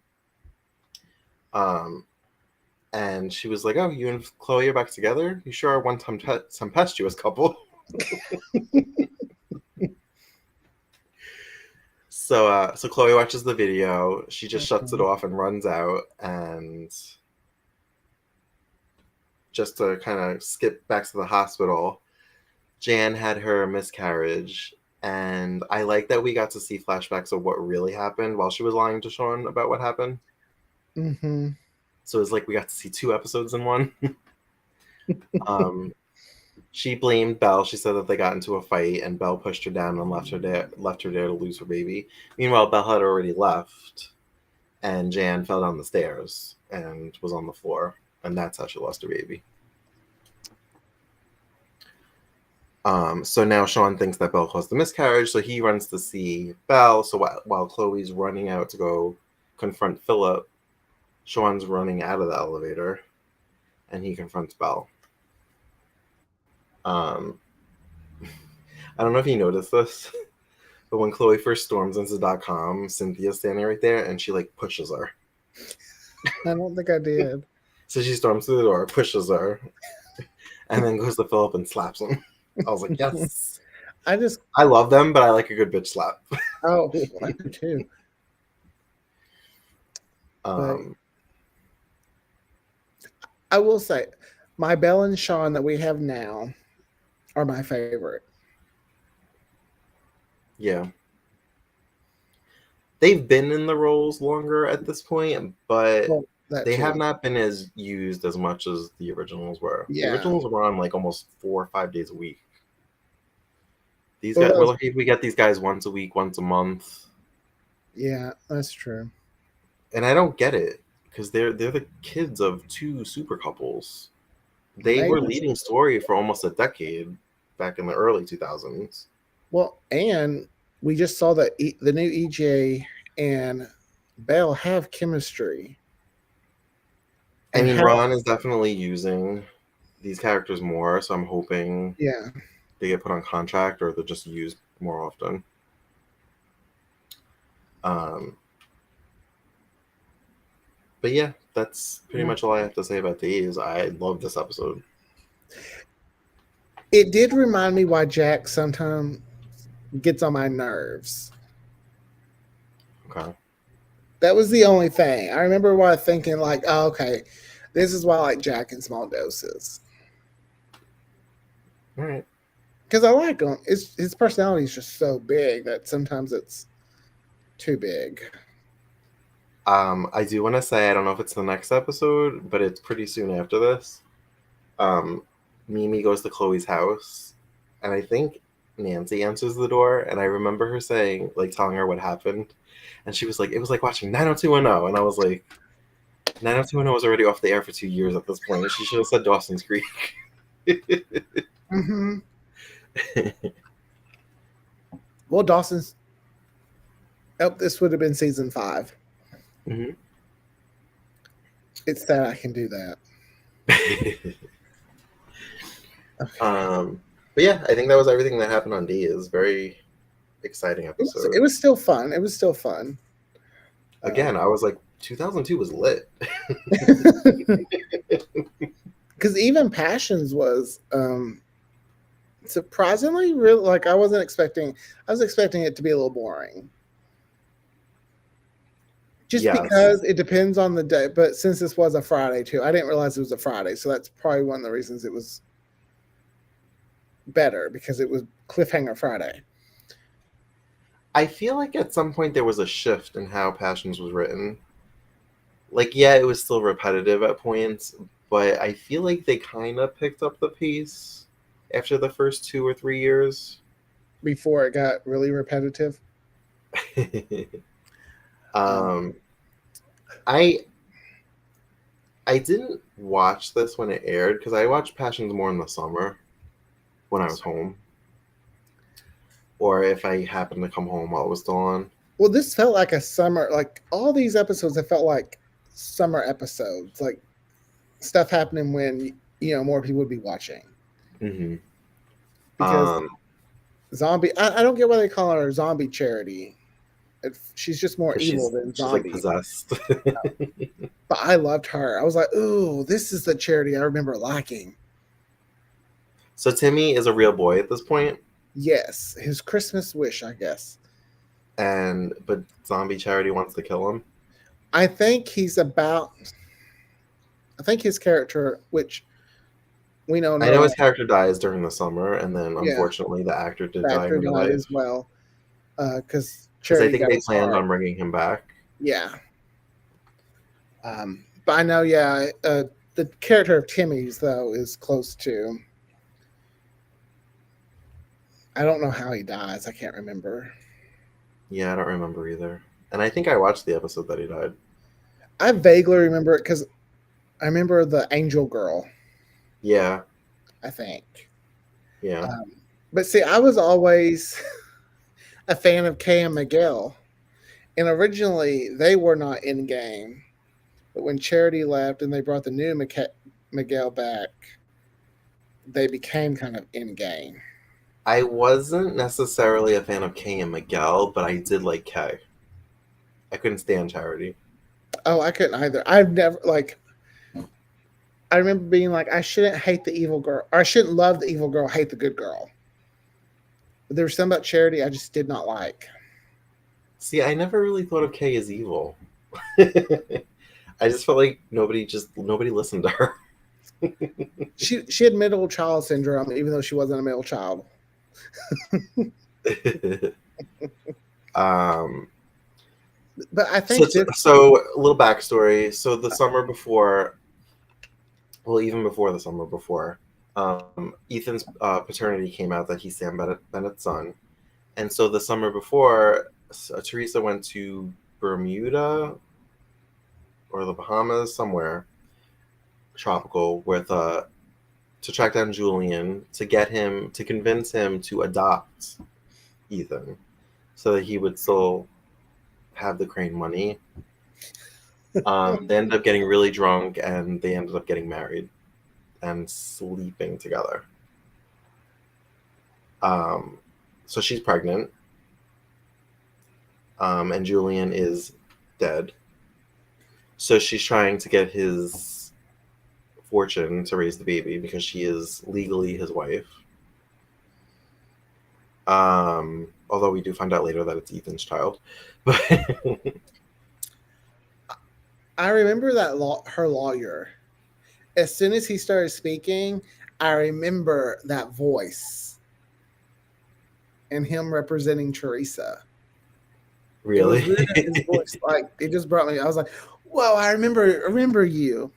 S2: And she was like, "Oh, you and Chloe are back together? You sure are one tempestuous couple." So Chloe watches the video. She just shuts it off and runs out. And just to kind of skip back to the hospital, Jan had her miscarriage. And I like that we got to see flashbacks of what really happened while she was lying to Sean about what happened. So it's like we got to see 2 episodes in one. She blamed Belle. She said that they got into a fight and Belle pushed her down and left her there to lose her baby. Meanwhile, Belle had already left and Jan fell down the stairs and was on the floor. And that's how she lost her baby. So now Sean thinks that Belle caused the miscarriage, so he runs to see Belle. So while Chloe's running out to go confront Philip, Sean's running out of the elevator, and he confronts Belle. I don't know if you noticed this, but when Chloe first storms into .com, Cynthia's standing right there, and she like pushes her.
S1: I don't think I did.
S2: So she storms through the door, pushes her, and then goes to Philip and slaps him. I was like, yes. I love them, but I like a good bitch slap.
S1: Oh, I do too. I will say, my Belle and Sean that we have now are my favorite.
S2: Yeah. They've been in the roles longer at this point, but they have not been as used as much as the originals were. Yeah. The originals were on like almost 4 or 5 days a week. These guys, we're lucky if we get these guys once a week, once a month.
S1: Yeah, that's true.
S2: And I don't get it because they're the kids of 2 super couples. They were leading story for almost a decade back in the early 2000s.
S1: Well, and we just saw that the new EJ and Belle have chemistry.
S2: I mean, Ron is definitely using these characters more, so I'm hoping they get put on contract or they're just used more often. But yeah, that's pretty much all I have to say about these. I love this episode.
S1: It did remind me why Jack sometimes gets on my nerves.
S2: Okay.
S1: That was the only thing. I remember why thinking like, oh, okay, this is why I like Jack in small doses.
S2: All right.
S1: Because I like him. His personality is just so big that sometimes it's too big.
S2: I do want to say, I don't know if it's the next episode, but it's pretty soon after this. Mimi goes to Chloe's house, and I think Nancy answers the door, and I remember her saying, like, telling her what happened, and she was like, it was like watching 90210, and I was like, 90210 was already off the air for 2 years at this point. She should have said Dawson's Creek.
S1: Mm-hmm. Well, Dawson's... Oh, this would have been season 5.
S2: Mm-hmm.
S1: It's that I can do that.
S2: Okay. But yeah, I think that was everything that happened on D. It was a very exciting episode.
S1: It was still fun. It was still fun.
S2: Again, I was like, 2002 was lit.
S1: Because even Passions was surprisingly real. Like I was expecting it to be a little boring. Just because it depends on the day. But since this was a Friday too, I didn't realize it was a Friday. So that's probably one of the reasons it was better, because it was Cliffhanger Friday.
S2: I feel like at some point there was a shift in how Passions was written. Like, yeah, it was still repetitive at points, but I feel like they kind of picked up the pace after the first 2 or 3 years.
S1: Before it got really repetitive.
S2: I didn't watch this when it aired because I watched Passions more in the summer when I was home, or if I happened to come home while it was still on.
S1: Well, this felt like a summer, like all these episodes, it felt like summer episodes, like stuff happening when more people would be watching.
S2: Mm-hmm.
S1: Because zombie, I don't get why they call her Zombie Charity. She's just more evil than zombie.
S2: She's like possessed.
S1: But I loved her. I was like, ooh, this is the Charity I remember liking.
S2: So Timmy is a real boy at this point?
S1: Yes, his Christmas wish, I guess.
S2: But Zombie Charity wants to kill him?
S1: I think his character, which we know.
S2: I know his character dies during the summer, and then unfortunately the actor did die in real life
S1: as well. Because
S2: I think they planned on bringing him back.
S1: Yeah. But I know, the character of Timmy's though is close to. I don't know how he dies. I can't remember.
S2: Yeah, I don't remember either. And I think I watched the episode that he died.
S1: I vaguely remember it because I remember the angel girl.
S2: Yeah.
S1: I think.
S2: Yeah.
S1: But see, I was always a fan of Kay and Miguel. And originally, they were not in game. But when Charity left and they brought the new Miguel back, they became kind of in game.
S2: I wasn't necessarily a fan of Kay and Miguel, but I did like Kay. I couldn't stand Charity.
S1: Oh, I couldn't either. I've never, I remember being like, I shouldn't hate the evil girl, or I shouldn't love the evil girl, hate the good girl. But there was something about Charity I just did not like.
S2: See, I never really thought of Kay as evil. I just felt like nobody listened to her.
S1: She had middle child syndrome, even though she wasn't a middle child. But I think
S2: so a little backstory. So the summer before, well, even before the summer before, Ethan's paternity came out that he's Sam Bennett's son, and so the summer before, Teresa went to Bermuda or the Bahamas, somewhere tropical, with to track down Julian to convince him to adopt Ethan, so that he would still have the Crane money. They ended up getting really drunk, and they ended up getting married and sleeping together. So she's pregnant, and Julian is dead. So she's trying to get his fortune to raise the baby because she is legally his wife. Although we do find out later that it's Ethan's child. But
S1: I remember that her lawyer. As soon as he started speaking, I remember that voice and him representing Teresa.
S2: Really?
S1: It was weird, his voice, like, it just brought me. I was like, "Whoa, I remember you."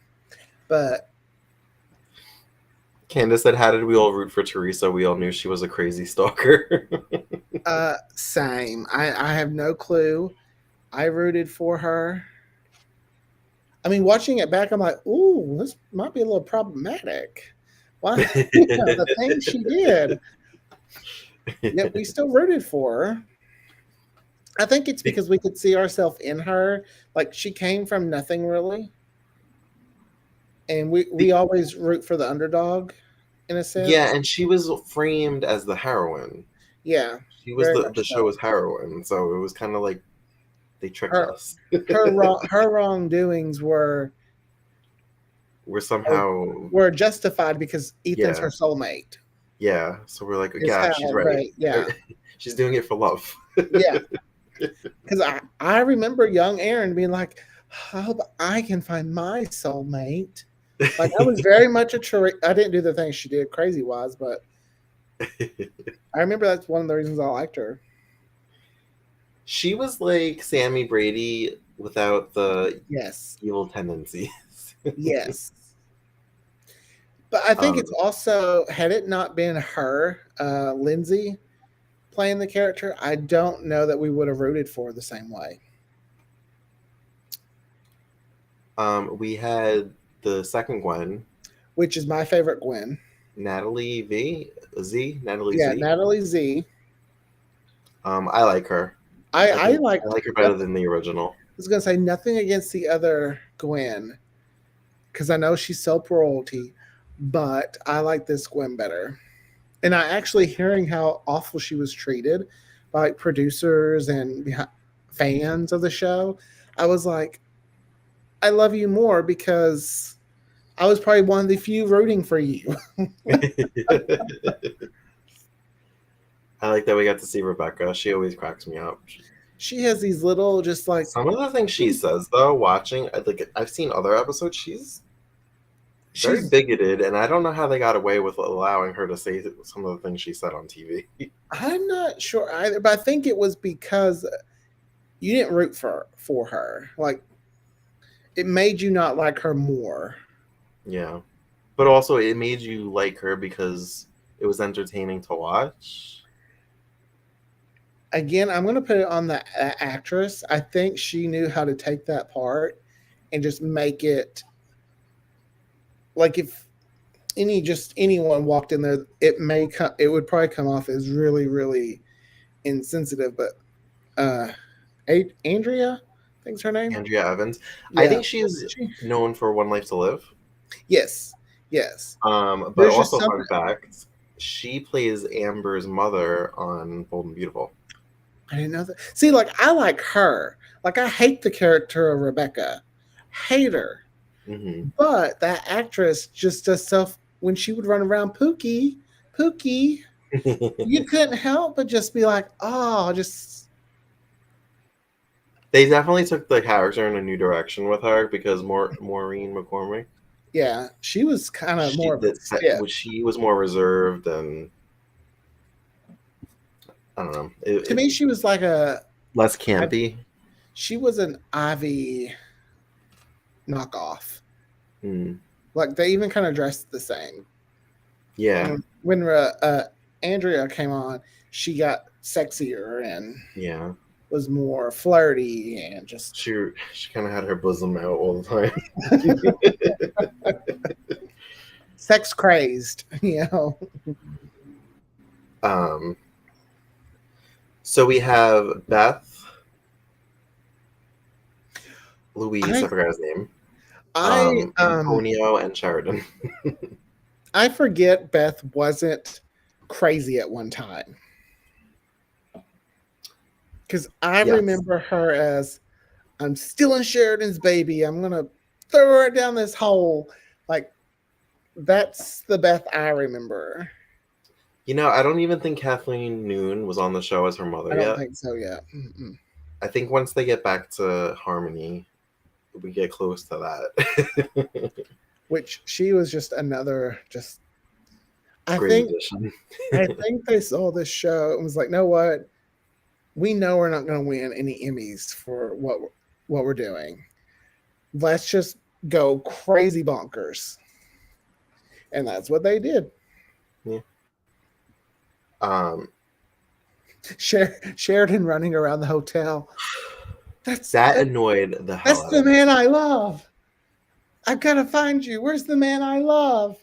S1: But
S2: Candace said, "How did we all root for Teresa? We all knew she was a crazy stalker."
S1: Same. I have no clue. I rooted for her. I mean, watching it back, I'm like, "Ooh, this might be a little problematic." Why? The things she did. Yet we still rooted for her. I think it's because we could see ourselves in her. Like, she came from nothing really. And we always root for the underdog, in a sense.
S2: Yeah, and she was framed as the heroine.
S1: Yeah.
S2: She was the show's heroine, so it was kind of like they tricked us.
S1: her wrongdoings were justified because Ethan's her soulmate.
S2: Yeah, so we're like, yeah, she's right.
S1: Yeah.
S2: She's doing it for love.
S1: Yeah. Because I remember young Aaron being like, I hope I can find my soulmate. Like, I was very much I didn't do the things she did crazy-wise, but I remember that's one of the reasons I liked her.
S2: She was like Sammy Brady without the evil tendencies.
S1: Yes. But I think it's also, had it not been her, Lindsay, playing the character, I don't know that we would have rooted for her the same way.
S2: We had the second Gwen,
S1: which is my favorite Gwen,
S2: Natalie Z.
S1: Natalie Z.
S2: I like her.
S1: I like
S2: her better than the original.
S1: I was gonna say nothing against the other Gwen, because I know she's soap royalty, but I like this Gwen better. And I actually, hearing how awful she was treated by producers and fans of the show, I was like, I love you more because I was probably one of the few rooting for you.
S2: I like that we got to see Rebecca. She always cracks me up.
S1: She has these little, just like,
S2: some of the things she says, though, watching, like, I've seen other episodes, she's very bigoted, and I don't know how they got away with allowing her to say some of the things she said on TV.
S1: I'm not sure either, but I think it was because you didn't root for her. Like, it made you not like her more.
S2: Yeah. But also, it made you like her because it was entertaining to watch.
S1: Again, I'm going to put it on the actress. I think she knew how to take that part and just make it like, if anyone walked in there, it would probably come off as really, really insensitive. But Andrea, I think's her name.
S2: Andrea Evans. Yeah. I think she's known for One Life to Live.
S1: Yes.
S2: But there's also, fun fact, she plays Amber's mother on Bold and Beautiful.
S1: I didn't know that. See, like, I like her. Like, I hate the character of Rebecca. Hate her.
S2: Mm-hmm.
S1: But that actress just does stuff when she would run around Pookie. You couldn't help but just be like, oh, just.
S2: They definitely took the character in a new direction with her because Maureen McCormick.
S1: Yeah, she was kind of more.
S2: She was more reserved and. I don't know.
S1: To me, she was like a
S2: less campy.
S1: She was an Ivy knockoff. Like, they even kind of dressed the same.
S2: Yeah.
S1: And when Andrea came on, she got sexier and was more flirty and just.
S2: She kind of had her bosom out all the time.
S1: sex crazed, you know.
S2: So we have Beth, Louise, I forgot his name, Antonio, and Sheridan.
S1: I forget Beth wasn't crazy at one time. Because I remember her as, I'm stealing Sheridan's baby. I'm going to throw her down this hole. Like, that's the Beth I remember.
S2: You know, I don't even think Kathleen Noon was on the show as her mother yet.
S1: I don't think so yet. Mm-mm.
S2: I think once they get back to Harmony, we get close to that.
S1: Which she was just another
S2: great addition.
S1: I think they saw this show and was like, know what? We know we're not going to win any Emmys for what we're doing. Let's just go crazy bonkers. And that's what they did.
S2: Yeah.
S1: Sheridan running around the hotel.
S2: That annoyed the hell.
S1: That's the man I love. I've got to find you. Where's the man I love?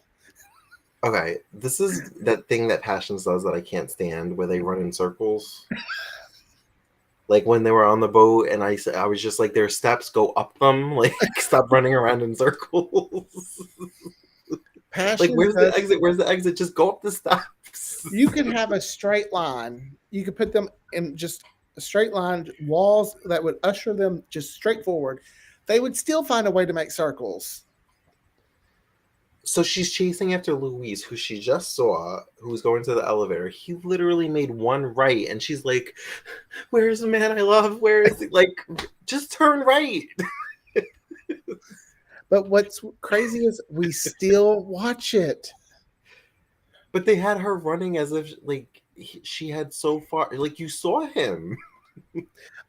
S2: Okay, this is that thing that Passions does that I can't stand, where they run in circles. Like when they were on the boat, and I was just like, their steps go up them. Like, stop running around in circles. Like, where's the exit? Where's the exit? Just go up the steps.
S1: You could have a straight line. You could put them in just a straight line, walls that would usher them just straight forward. They would still find a way to make circles.
S2: So she's chasing after Louise, who she just saw, who's going to the elevator. He literally made one right, and she's like, where's the man I love? Where is he? Like, just turn right.
S1: But what's crazy is we still watch it.
S2: But they had her running as if, like, she had so far, like, you saw him.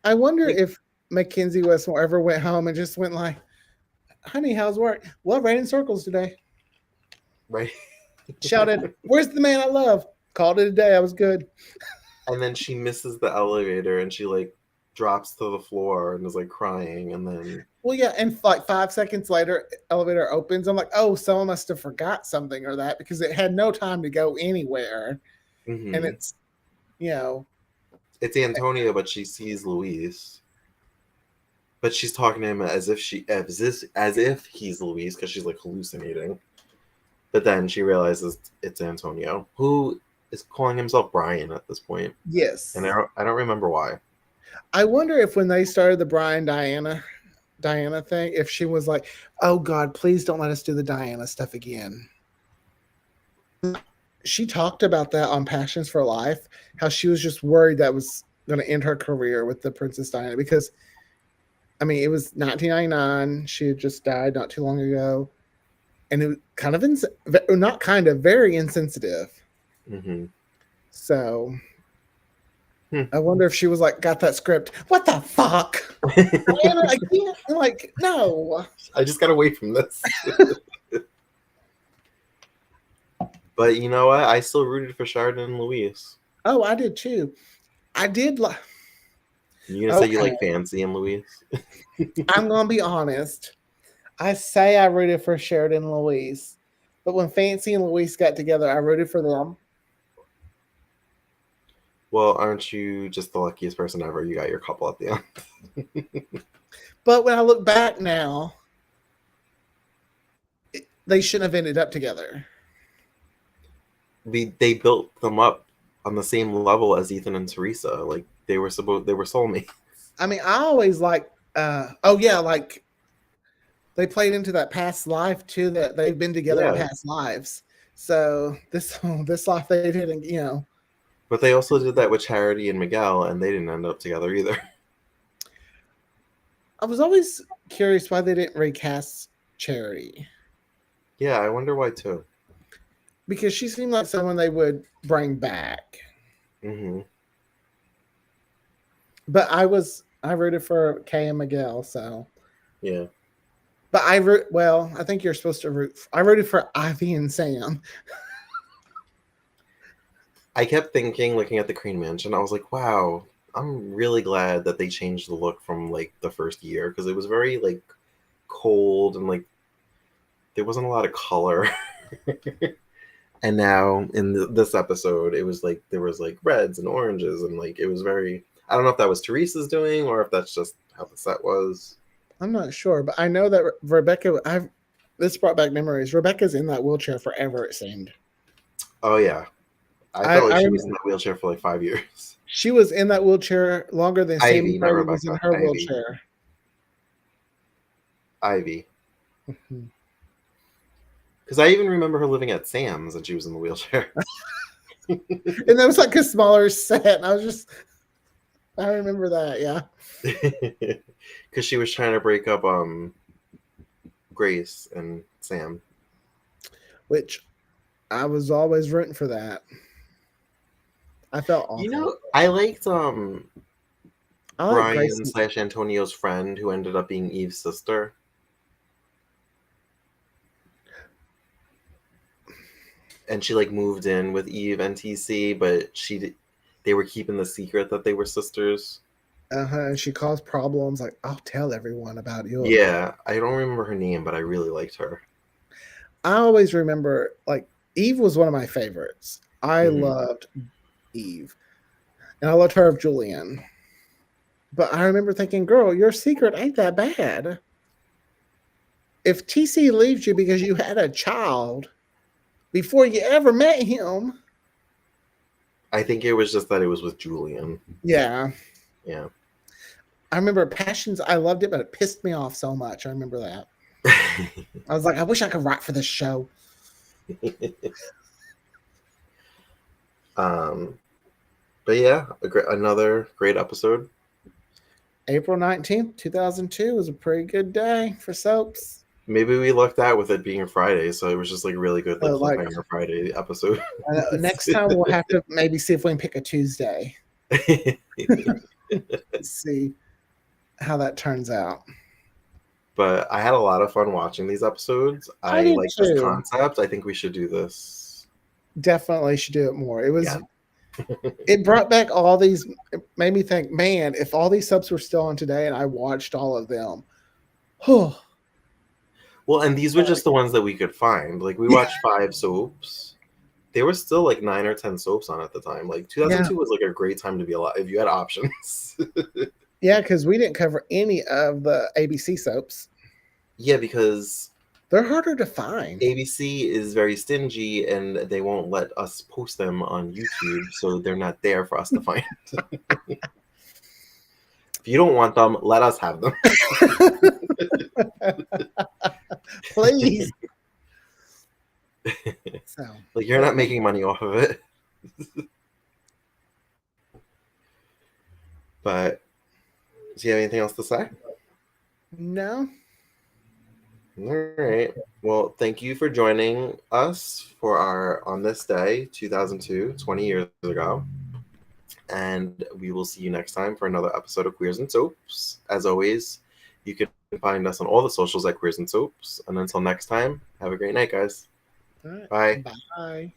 S1: I wonder if Mackenzie Westmore ever went home and just went like, honey, how's work? Well, ran in circles today.
S2: Right.
S1: Shouted, where's the man I love? Called it a day. I was good.
S2: And then she misses the elevator and she like drops to the floor and is like crying. And then,
S1: well, yeah. And like 5 seconds later, elevator opens. I'm like, oh, someone must have forgot something or that, because it had no time to go anywhere. Mm-hmm. And it's, you know,
S2: it's Antonio, but she sees Louise. But she's talking to him as if he's Louise, because she's like hallucinating. But then she realizes it's Antonio, who is calling himself Brian at this point.
S1: Yes.
S2: And I don't remember why.
S1: I wonder if when they started the Brian Diana thing, if she was like, oh God, please don't let us do the Diana stuff again. She talked about that on Passions for Life, how she was just worried that was going to end her career with the Princess Diana, because, I mean, it was 1999. She had just died not too long ago. And it was kind of very insensitive. Mm-hmm. So I wonder if she was like, got that script. What the fuck? Diana, I can't. Like, no.
S2: I just got away from this. But you know what? I still rooted for Sheridan and Louise.
S1: Oh, I did too. I did like.
S2: You gonna say you like Fancy and Louise?
S1: I'm gonna be honest. I say I rooted for Sheridan and Louise, but when Fancy and Louise got together, I rooted for them.
S2: Well, aren't you just the luckiest person ever? You got your couple at the end.
S1: But when I look back now, they shouldn't have ended up together.
S2: They built them up on the same level as Ethan and Teresa. Like they were soulmates.
S1: I mean, I always like. Like they played into that past life too. That they've been together in past lives. So this life they didn't, you know.
S2: But they also did that with Charity and Miguel, and they didn't end up together either.
S1: I was always curious why they didn't recast Charity.
S2: Yeah, I wonder why too.
S1: Because she seemed like someone they would bring back. Mm-hmm. But I rooted for Kay and Miguel, so.
S2: Yeah.
S1: But I think you're supposed to root. I rooted for Ivy and Sam.
S2: I kept thinking, looking at the Crane Mansion, I was like, wow, I'm really glad that they changed the look from like the first year, because it was very like cold and like there wasn't a lot of color. And now in this episode, it was like there was like reds and oranges, and like it was very. I don't know if that was Teresa's doing or if that's just how the set was.
S1: I'm not sure, but I know that Rebecca. This brought back memories. Rebecca's in that wheelchair forever. It seemed.
S2: Oh yeah, I felt like she was in that wheelchair for like 5 years.
S1: She was in that wheelchair longer than Sammy
S2: Ivy, not
S1: Brady was in
S2: Rebecca.
S1: her
S2: Ivy.
S1: wheelchair.
S2: Ivy. Because I even remember her living at Sam's and she was in the wheelchair.
S1: And that was like a smaller set. And I remember that, yeah.
S2: Because she was trying to break up Grace and Sam.
S1: Which I was always rooting for that. I felt awful.
S2: You know, I liked Brian / Antonio's friend who ended up being Eve's sister. And she like moved in with Eve and TC, but they were keeping the secret that they were sisters.
S1: And she caused problems. Like, I'll tell everyone about you.
S2: Yeah, I don't remember her name, but I really liked her.
S1: I always remember, like, Eve was one of my favorites. I loved Eve. And I loved her of Julian. But I remember thinking, girl, your secret ain't that bad. If TC leaves you because you had a child before you ever met him.
S2: I think it was just that it was with Julian.
S1: Yeah.
S2: Yeah.
S1: I remember Passions. I loved it, but it pissed me off so much. I remember that. I was like, I wish I could write for this show.
S2: But yeah, another great episode.
S1: April 19th, 2002 was a pretty good day for soaps.
S2: Maybe we lucked out with it being a Friday, so it was just like really good cliffhanger Friday episode.
S1: Next time we'll have to maybe see if we can pick a Tuesday. Let's see how that turns out.
S2: But I had a lot of fun watching these episodes. I like this concept. I think we should do this.
S1: Definitely should do it more. It was it brought back all these, it made me think, man, if all these subs were still on today and I watched all of them.
S2: Well, and these were just the ones that we could find. Like we watched 5 soaps. There were still like 9 or 10 soaps on at the time. Like 2002 was like a great time to be alive if you had options.
S1: Yeah, because we didn't cover any of the ABC soaps.
S2: Yeah, because
S1: they're harder to find.
S2: ABC is very stingy and they won't let us post them on YouTube, so they're not there for us to find. If you don't want them, let us have them.
S1: Please. So,
S2: like you're not making money off of it. But do you have anything else to say?
S1: No.
S2: All right. Well, thank you for joining us for our On This Day, 2002, 20 years ago. And we will see you next time for another episode of Queers and Soaps. As always, you can find us on all the socials at Queers and Soaps. And until next time, have a great night, guys.
S1: All right.
S2: Bye.
S1: Bye.